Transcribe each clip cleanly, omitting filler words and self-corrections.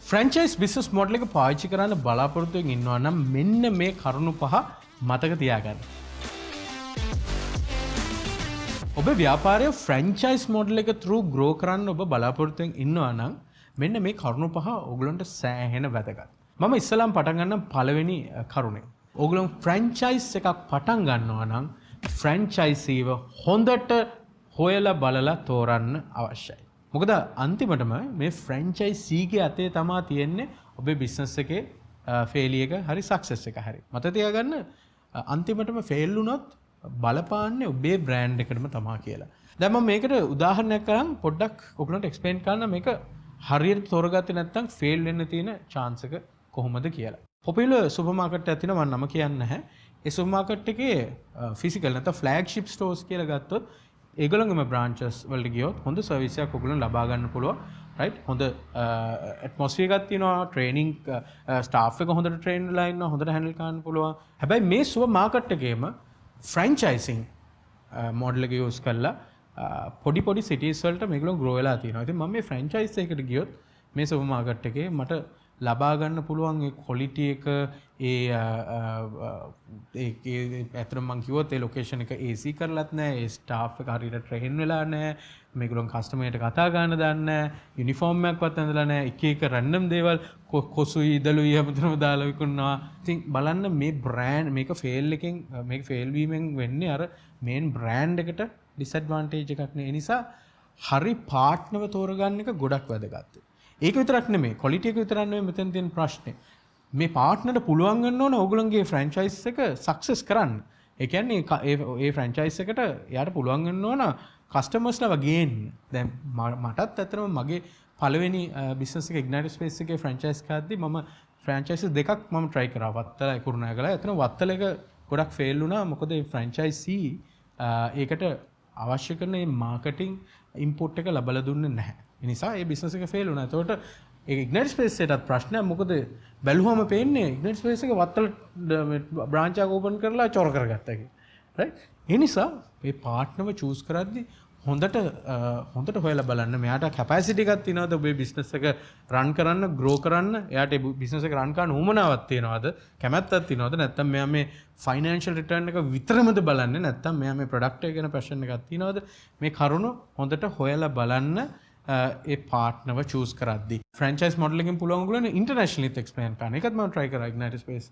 Franchise business model එක පාවිච්චි කරන්න බලාපොරොත්තු වෙමින් ඉන්නවා නම් මෙන්න මේ කරුණු පහ මතක තියාගන්න. ඔබ ව්‍යාපාරයේ ෆ්‍රැන්චයිස් මොඩල් එක through grow කරන්න ඔබ බලාපොරොත්තු වෙමින් ඉන්නවා නම් මෙන්න මේ කරුණු පහ ඔයගලන්ට සෑහෙන වැදගත්. මම ඉස්සලාම් පටන් ගන්න පළවෙනි කරුණේ. ඔයගලන් ෆ්‍රැන්චයිස් එකක් පටන් ගන්නවා නම් ෆ්‍රැන්චයිසීව හොඳට හොයලා බලලා තෝරන්න අවශ්‍යයි. මොකද අන්තිමටම මේ ෆ්‍රැන්චයිසීගේ අතේ තමා තියෙන්නේ ඔබේ බිස්නස් එකේ ෆේලියර් එක හරි සක්සස් එක හරි. මතක තියාගන්න අන්තිමටම ෆේල් වුණොත් බලපාන්නේ ඔබේ බ්‍රෑන්ඩ් එකටම තමා කියලා. දැන් මම මේකට උදාහරණයක් කරන් පොඩ්ඩක් ඔයගලන්ට එක්ස්ප්ලেইন කරන්න මේක හරියට තෝරගත්තේ නැත්නම් ෆේල් වෙන්න තියෙන chance එක කොහොමද කියලා. පොපියුලර් සුපර් මාකට් එකක් තියෙනවා මම නම කියන්නේ නැහැ. ඒ සුපර් මාකට් එකේ ෆිසිකල් නැත්නම් ෆ්ලැග්ෂිප් ස්ටෝර්ස් කියලා ගත්තොත් ඒගොල්ලන්ගේම බ්‍රාන්චස් වලට ගියොත් හොඳ සර්විස් එකක් ඔයගොල්ලන් ලබා ගන්න පුළුවන්. රයිට් හොඳ ඇට්මොස්ෆියර් එකක් තියෙනවා, ට්‍රේනින් ස්ටාෆ් එක හොඳට ට්‍රේන් වෙලා ඉන්නවා, හොඳට හැන්ඩල් කරන්න පුළුවන්. හැබැයි මේ සුපර් මාකට් එකේම ෆ්‍රැන්චයිසිං මොඩල් එක යූස් කරලා පොඩි පොඩි සිටිස් වලට මේගොල්ලෝ ග්‍රෝ වෙලා තියෙනවා. ඉතින් මම මේ ෆ්‍රැන්චයිස් එකකට ගියොත් මේ සුපර් මාකට් එකේ මට ලබා ගන්න පුළුවන් ඒ ක්වොලිටි එක ඒ ඇත්තටම මම කිව්වොත් ඒ ලොකේෂන් එක AC කරලත් නැහැ, ඒ ස්ටාෆ් එක හරියට ට්‍රේන් වෙලා නැහැ, මේගොල්ලෝ කස්ටමර්ට කතා ගන්න දන්නේ නැහැ, යුනිෆෝම් එකක්වත් ඇඳලා නැහැ, එක එක රැන්ඩම් දේවල් කොසුයි ඉදලුයි හැමතැනම දාලා විකුණනවා. ඉතින් බලන්න මේ බ්‍රෑන්ඩ් මේක ෆේල් එකෙන් මේක ෆේල් වීමෙන් වෙන්නේ අර මේන් බ්‍රෑන්ඩ් එකට ඩිස්ඇඩ්වාන්ටේජ් එකක් නේ. ඒ නිසා හරි පාර්ට්නර්ව තෝරගන්න එක ගොඩක් වැදගත්. ඒක විතරක් නෙමෙයි ක්වොලිටි එක විතරක් නෙමෙයි මෙතන තියෙන ප්‍රශ්නේ. මේ පාර්ට්නර්ට පුළුවන් වෙන්න ඕන ඕගොල්ලන්ගේ ෆ්‍රැන්චයිස් එක සක්සස් කරන්න. ඒ කියන්නේ ඒ ෆ්‍රැන්චයිස් එකට එයාට පුළුවන් වෙන්න ඕන කස්ටමර්ස්ලා වගේන්න. දැන් මටත් ඇත්තටම මගේ පළවෙනි බිස්නස් එක ඉග්නයිට් ස්පේස් එකේ ෆ්‍රැන්චයිස් ගාද්දි මම ෆ්‍රැන්චයිසස් දෙකක් මම try කරා. වත්තල කුරුණෑගල. එතන වත්තල එක ගොඩක් ෆේල් වුණා. මොකද මේ ෆ්‍රැන්චයිසී ඒකට අවශ්‍ය කරන මේ මාකටිං ඉන්පුට් එක ලබලා දුන්නේ නැහැ. ඒ නිසා ඒ බිස්නස් එක ෆේල් වුණා. ඒතකොට ඒ ඉග්නයිට් ස්පේස් එකටත් ප්‍රශ්නයක්. මොකද බැලුවම පේන්නේ ඉග්නයිට් ස්පේස් එක වත්තල බ්‍රාන්ච් එකක් ඕපන් කරලා චොර කරගත්තා කියලා. රයිට්? ඒ නිසා මේ පාර්ට්නර්ව චූස් කරද්දි හොඳට හොයලා බලන්න. මෙයාට කැපැසිටි එකක් තියෙනවද ඔබේ බිස්නස් එක රන් කරන්න, ග්‍රෝ කරන්න? එයාට ඒ බිස්නස් එක රන් කරන්න උවමනාවක් තියෙනවද? කැමැත්තක් තියෙනවද? නැත්නම් මෙයා මේ ෆයිනෑන්ෂල් රිටර්න් එක විතරමද බලන්නේ? නැත්නම් මෙයා මේ ප්‍රොඩක්ට් එක ගැන පැෂන් එකක් තියෙනවද? මේ කරුණු හොඳට හොයලා බලන්න ඒ පාර්ට්නර්ව චූස් කරද්දී. ෆ්‍රැන්චයිස් මොඩල් එකෙන් පුළුවන් ඔයගොල්ලෝ ඉන්ටර්නැෂනලිත් එක්ස්පෑන්ඩ් කරන්න. ඒකත් මම try කරා ඉග්නයිට් ස්පේස්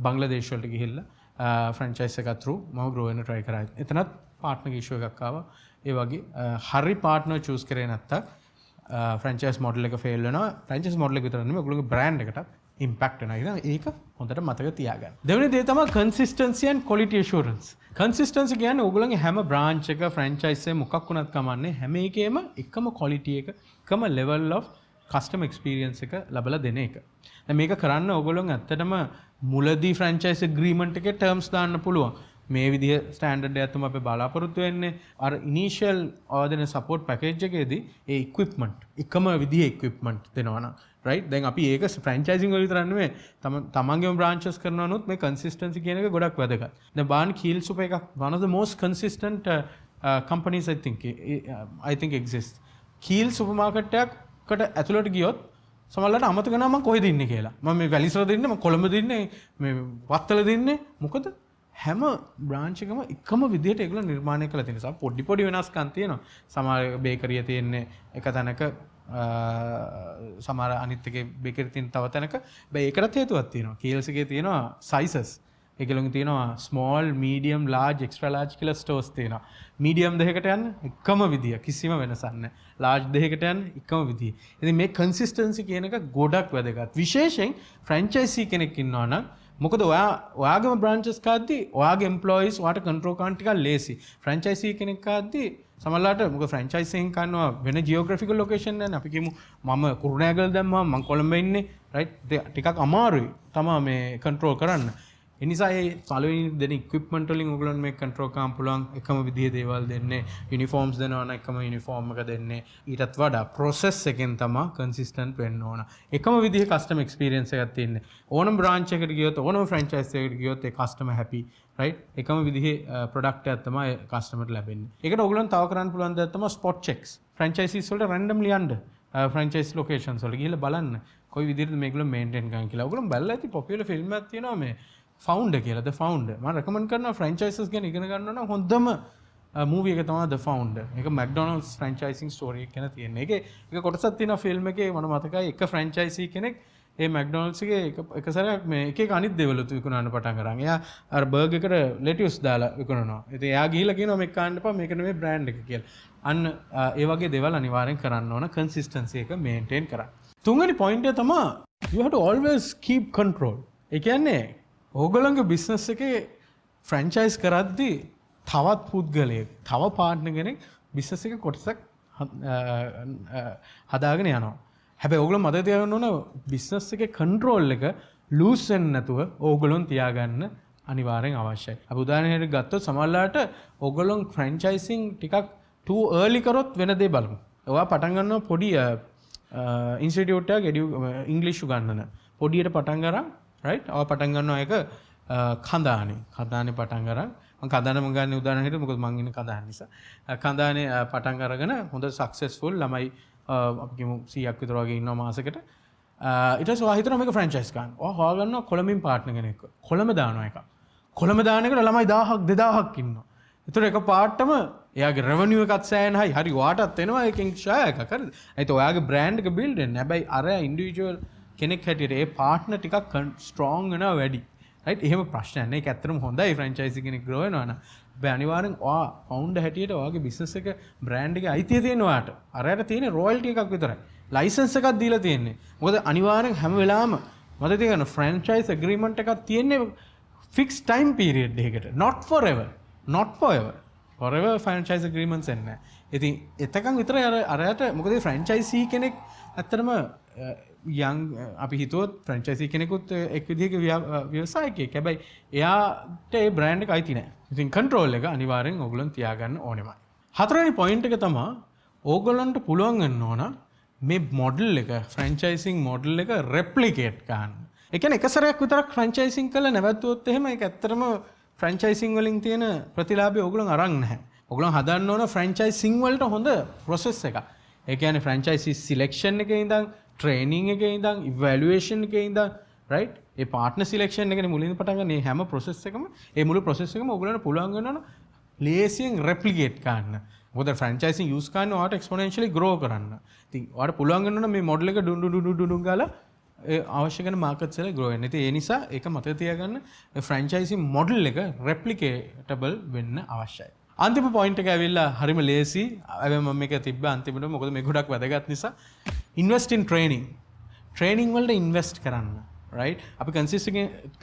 බංග්ලාදේශ වලට ගිහිල්ලා ෆ්‍රැන්චයිස් එක through මම grow වෙන්න try කරා. එතනත් පාර්ට්නර් ඉෂුව එකක් ආවා. ඒ වගේ හරි පාර්ට්නර් චූස් කරේ නැත්තම් ෆ්‍රැන්චයිස් මොඩල් එක ෆේල් වෙනවා. ෆ්‍රැන්චයිස් මොඩල් එක විතර නෙමෙයි ඔයගොල්ලෝගේ බ්‍රෑන්ඩ් එකටත් ඉම්පැක්ට් වෙනවා. ඒක හොඳට මතක තියාගන්න. දෙවෙනි දේ තමයි consistency and quality assurance. Consistency කියන්නේ ඔයගොල්ලෝගේ හැම බ්‍රාන්ච් එක ෆ්‍රැන්චයිස් එක මොකක් වුණත් කමන්නේ හැම එකේම එකම quality එක එකම level of customer experience එක ලබලා දෙන එක. දැන් මේක කරන්න ඔයගොල්ලෝ ඇත්තටම මුලදී ෆ්‍රැන්චයිස් agreement එකේ terms දාන්න පුළුවන්. මේ විදිහ ස්ටෑන්ඩඩ් එකක් තමයි අපි බලාපොරොත්තු වෙන්නේ. අර ඉනිෂියල් ආදෙන සපෝට් පැකේජ් එකේදී ඒ equipment එකම විදිහේ equipment දෙනවා නම් රයිට්. දැන් අපි ඒක ෆ්‍රැන්චයිසිං වල විතරක් නෙමෙයි තමන්ගේම බ්‍රාන්චස් කරනවනොත් මේ කන්සිස්ටන්සි කියන එක ගොඩක් වැදගත්. දැන් බාන් කීල් සුපර් එකක් one of the most consistent companies I think exist. Keells supermarket එකකට ඇතුළට ගියොත් සමහරවිට අමතක වෙනවා මම කොහෙද ඉන්නේ කියලා. මම මේ වැලිසරද ඉන්නේ, මම කොළඹද ඉන්නේ, මේ වත්තලද ඉන්නේ. මොකද හැම බ්‍රාන්ච් එකම එකම විදිහට ඒගොල්ලෝ නිර්මාණය කරලා තියෙන නිසා පොඩි වෙනස්කම් තියෙනවා. සමහර බේකරිය තියෙන්නේ එක තැනක, සමහර අනිත් එකේ බේකරි තියෙන තව තැනක. බෑ ඒකටත් හේතුවක් තියෙනවා. කීල්ස් එකේ තියෙනවා sizes. ඒගොල්ලෝගේ තියෙනවා small, medium, large, extra large කියලා stores තියෙනවා. medium දෙකකට යන්න එකම විදිය කිසිම වෙනසක් නැහැ. large දෙකකට යන්න එකම විදිය. ඉතින් මේ consistency කියන එක ගොඩක් වැදගත්. විශේෂයෙන් franchisee කෙනෙක් ඉන්නවා නම් මොකද ඔයාගේම බ්‍රාන්චස් කාද්දී ඔයාගේ එම්ප්ලොයිස් ඔයාට කන්ට්‍රෝල් කරන්න ටිකක් ලේසි. ෆ්‍රැන්චයිසී කෙනෙක් කාද්දී සමහරවිට මොකද ෆ්‍රැන්චයිසිං කරනවා වෙන ජියෝග්‍රැෆිකල් ලොකේෂන් නැහැ. අපි කියමු මම කුරුණෑගල දැම්මම මම කොළඹ ඉන්නේ රයිට්. ටිකක් අමාරුයි තමයි මේ කන්ට්‍රෝල් කරන්න. ඒ නිසා ඒ පළවෙනි දෙන ඉක්විප්මන්ට් වලින් ඔයගොල්ලන් මේක කන්ට්‍රෝල් කරන්න පුළුවන්. එකම විදිහේ දේවල් දෙන්නේ. යුනිෆෝම්ස් දෙනවා නම් එකම යුනිෆෝම් එක දෙන්නේ. ඊටත් වඩා ප්‍රොසෙස් එකෙන් තමයි කන්සිස්ටන්ට් වෙන්න ඕන. එකම විදිහේ කස්ටමර් එක්ස්පීරියන්ස් එකක් තියෙන්නේ. ඕනම බ්‍රාන්ච් එකකට ගියොත් ඕනම ෆ්‍රැන්චයිස් එකකට ගියොත් ඒ කස්ටමර් හැපි රයිට්. එකම විදිහේ ප්‍රොඩක්ට් එකක් තමයි කස්ටමර්ට ලැබෙන්නේ. ඒකට ඔයගොල්ලන් තව කරන්න පුළුවන් දේ තමයි ස්පොට් චෙක්ස්. ෆ්‍රැන්චයිසීස් වලට රැන්ඩම්ලි යන්න ෆ්‍රැන්චයිස් ලොකේෂන්ස් වල ගිහලා බලන්න කොයි විදිහටද මේගොල්ලෝ මේන්ටේන් කරන්නේ කියලා. ඔයගොල්ලෝ බලලා ඇති පොපියුලර් ෆිල්ම් එකක් තියෙනවා මේ ෆවුන්ඩර් කියලා. ද ෆවුන්ඩර්. මම රෙකමන්ඩ් කරනවා ෆ්‍රැන්චයිසස් ගැන ඉගෙන ගන්න නම් හොඳම මූවී එක තමයි ද ෆවුන්ඩර්. ඒක මැක්ඩොනල්ඩ්ස් ෆ්‍රැන්චයිසිං ස්ටෝරි එක ගැන තියෙන. ඒකේ එක කොටසක් තියෙනවා ෆිල්ම් එකේ මම මතකයි එක ෆ්‍රැන්චයිසි කෙනෙක් ඒ මැක්ඩොනල්ඩ්ස් එකේ එක සැරයක් මේ එක එක අනිත් දේවල් විකුණන්න පටන් ගන්න. එයා අර බර්ගර් එකට ලෙටියුස් දාලා විකුණනවා. ඉතින් එයා ගිහිල්ලා කියනවා මේක කාන්න එපා මේක නෙමෙයි බ්‍රෑන්ඩ් එක කියලා. අන්න ඒ වගේ දේවල් අනිවාර්යෙන් කරන්න ඕන කන්සිස්ටන්සි එක මේන්ටේන් කරන්න. තුන්වෙනි පොයින්ට් එක තමයි you have to always keep control. ඒ කියන්නේ ඕගොල්ලන්ගේ බිස්නස් එකේ ෆ්‍රැන්චයිස් කරද්දී තවත් පුද්ගලයෙක් තව පාර්ට්නර් කෙනෙක් බිස්නස් එකේ කොටසක් හදාගෙන යනවා. හැබැයි ඕගොල්ලෝ මතක තියාගන්න ඕන බිස්නස් එකේ කන්ට්‍රෝල් එක ලූස් වෙන්නේ නැතුව ඕගොල්ලොන් තියාගන්න අනිවාර්යෙන් අවශ්‍යයි. අපි උදාහරණයක් ගත්තොත් සමහරලාට ඕගොල්ලොන් ෆ්‍රැන්චයිසිං ටිකක් too early කරොත් වෙන දේ බලමු. ඔයා පටන් ගන්නවා පොඩි ඉන්ස්ටිටියුට් එකක් ඉංග්‍රීසි උගන්වන. පොඩියට පටන් ගන්න right? ඔයා පටන් ගන්නවා ඒක කඳානේ පටන් ගන්න. මම කඳානේ මම ගන්න උදාහරණයක් හිතුවා මොකද මම ඉන්නේ කඳානේ නිසා. කඳානේ පටන් අරගෙන හොඳ සක්සස්ෆුල් ළමයි අපි කියමු 100ක් විතර වගේ ඉන්නවා මාසෙකට. ඊට පස්සේ ඔයා හිතනවා මේක ෆ්‍රැන්චයිස් ගන්න. ඔයා හොයාගන්නවා කොළඹින් පාර්ට්නර් කෙනෙක්ව. කොළඹ දානවා එක. කොළඹ දාන එකට ළමයි 1000ක් 2000ක් ඉන්නවා. ඒතර එක පාර්ට්ටම එයාගේ රෙවෙනියු එකත් සෑහෙන හයි. හරි ඔයාටත් එනවා එකෙන් ෂෙයා එකක් හරිද? ඒත් ඔයාගේ බ්‍රෑන්ඩ් එක බිල්ඩ් වෙන්නේ. හැබැයි අර ඉන්ඩිවිජුවල් කෙනෙක් හැටියට ඒ පාර්ට්නර් ටිකක් ස්ට්‍රෝං වෙනවා වැඩි. right? එහෙම ප්‍රශ්නයක් නෑ. ඒක ඇත්තටම හොඳයි ෆ්‍රැන්චයිසි කෙනෙක් ග්‍රෝ වෙනවා නම්. හැබැයි අනිවාර්යෙන් ඔයා ෆවුන්ඩර් හැටියට ඔයාගේ බිස්නස් එක බ්‍රෑන්ඩ් එකේ අයිතිය තියෙන ඔයාට. අරයට තියෙන රොයල්ටි එකක් විතරයි. ලයිසන්ස් එකක් දීලා තියෙන්නේ. මොකද අනිවාර්යෙන් හැම වෙලාවෙම මතක තියාගන්න ෆ්‍රැන්චයිස් ඇග්‍රීමන්ට් එකක් තියෙන්නේ ෆික්ස් ටයිම් පීරියඩ් එකකට. not forever. not forever. forever franchise agreements එන්නේ. ඉතින් එතකන් විතරයි අරයට මොකද ෆ්‍රැන්චයිසි කෙනෙක් ඇත්තටම යං අපි හිතුවොත් ෆ්‍රැන්චයිසි කෙනෙකුත් එක් විදිහක ව්‍යවසායකයෙක්. හැබැයි එයාට ඒ බ්‍රෑන්ඩ් එක අයිති නැහැ. ඉතින් කන්ට්‍රෝල් එක අනිවාර්යෙන් ඕගොල්ලන් තියාගන්න ඕනෙමයි. හතරවෙනි පොයින්ට් එක තමයි ඕගොල්ලන්ට පුළුවන් වෙන්න ඕන මේ මොඩල් එක ෆ්‍රැන්චයිසිං මොඩල් එක රෙප්ලිකේට් කරන්න. ඒ කියන්නේ එක සැරයක් විතරක් ෆ්‍රැන්චයිසිං කළා නැවතුනොත් එහෙම ඒක ඇත්තටම ෆ්‍රැන්චයිසිං වලින් තියෙන ප්‍රතිලාභය ඕගොල්ලන් අරන් නැහැ. ඕගොල්ලන් හදන්න ඕන ෆ්‍රැන්චයිසිං වලට හොඳ ප්‍රොසෙස් එකක්. ඒ කියන්නේ ෆ්‍රැන්චයිසි සිලෙක්ෂන් එකේ ඉඳන් ට්‍රේනින් එකේ ඉඳන් ඉවැලුවේෂන් එකේ ඉඳන් රයිට් ඒ පාර්ට්නර් සිලෙක්ෂන් එකනේ මුලින්ම පටන් ගන්න මේ හැම ප්‍රොසෙස් එකම ඒ මුළු ප්‍රොසෙස් එකම ඕගොල්ලන්ට පුළුවන් වෙනවා ලේසියෙන් රෙප්ලිකේට් කරන්න. මොකද ෆ්‍රැන්චයිසිං යූස් කරන්න ඔයාලට එක්ස්පොනෙන්ෂියලි ග්‍රෝ කරන්න. ඉතින් ඔයාලට පුළුවන් වෙනවා මේ මොඩල් එක ඩුන් ගාලා ඒ අවශ්‍ය කරන මාකට්ස් වල ග්‍රෝ වෙන්න. ඉතින් ඒ නිසා ඒක මතක තියාගන්න ෆ්‍රැන්චයිසි මොඩල් එක රෙප්ලිකේටබල් වෙන්න අවශ්‍යයි. අන්තිම පොයින්ට් එක ඇවිල්ලා හරිම ලේසි. හැබැයි මම මේක තිබ්බ අන්තිමට මොකද මේ ගොඩක් වැදගත් නිසා. invest in training. training වලට invest කරන්න. right? අපි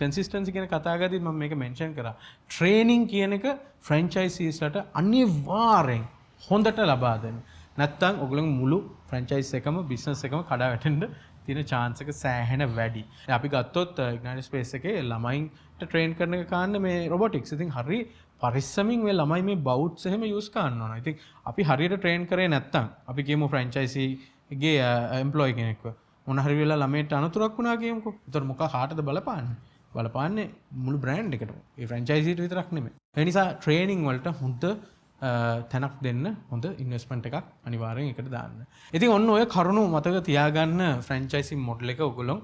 consistency කියන කතා කරද්දී මම මේක mention කරා. training කියන එක franchisees ලට අනිවාර්යෙන් හොඳට ලබා දෙන්න. නැත්තම් ඔයගොල්ලෝ මුළු franchise එකම business එකම කඩා වැටෙන්න තියෙන chance එක සෑහෙන වැඩි. අපි ගත්තොත් Ignite Space එකේ ළමයින්ට train කරන එක කාන්නේ මේ robotics. ඉතින් හරි පරිස්සමින් මේ ළමයි මේ බවුට්ස් එහෙම යූස් කරන්න ඕන. ඉතින් අපි හරියට train කරේ නැත්තම් අපි කියමු franchisee ගේ employee කෙනෙක්ව මොන හරි වෙලා ළමයට අනතුරක් වුණා කියමුකෝ. ඒතර මොකක් කාටද බලපාන්නේ? බලපාන්නේ මුළු බ්‍රෑන්ඩ් එකටම. ඒ franchisee විතරක් නෙමෙයි. ඒ නිසා training වලට හොඳ තැනක් දෙන්න හොඳ ඉන්වෙස්ට්මන්ට් එකක් අනිවාර්යෙන් එකට දාන්න. ඉතින් ඔන්න ඔය කරුණු මතක තියාගන්න ෆ්‍රැන්චයිසිං මොඩල් එක ඔයගොල්ලෝ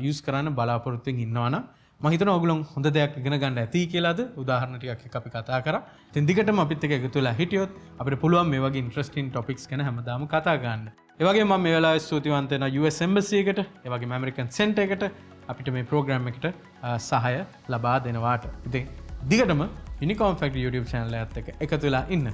යූස් කරන්න බලාපොරොත්තු වෙමින් ඉන්නවනම් මම හිතනවා ඔයගොල්ලෝ හොඳ දෙයක් ඉගෙන ගන්න ඇති කියලාද උදාහරණ ටිකක් එක අපි කතා කරා. ඉතින් දිගටම අපිත් එක්ක එකතු වෙලා හිටියොත් අපිට පුළුවන් මේ වගේ ඉන්ටරෙස්ටිං ටොපික්ස් ගැන හැමදාම කතා ගන්න. ඒ වගේම මම මේ වෙලාවේ ස්තුතිවන්ත වෙනවා US Embassy එකට, ඒ වගේම American Center එකට අපිට මේ ප්‍රෝග්‍රෑම් එකට සහාය ලබා දෙනවාට. ඉතින් දිගටම Unicorn Factory YouTube channel එකත් එක්ක එකතු වෙලා ඉන්න.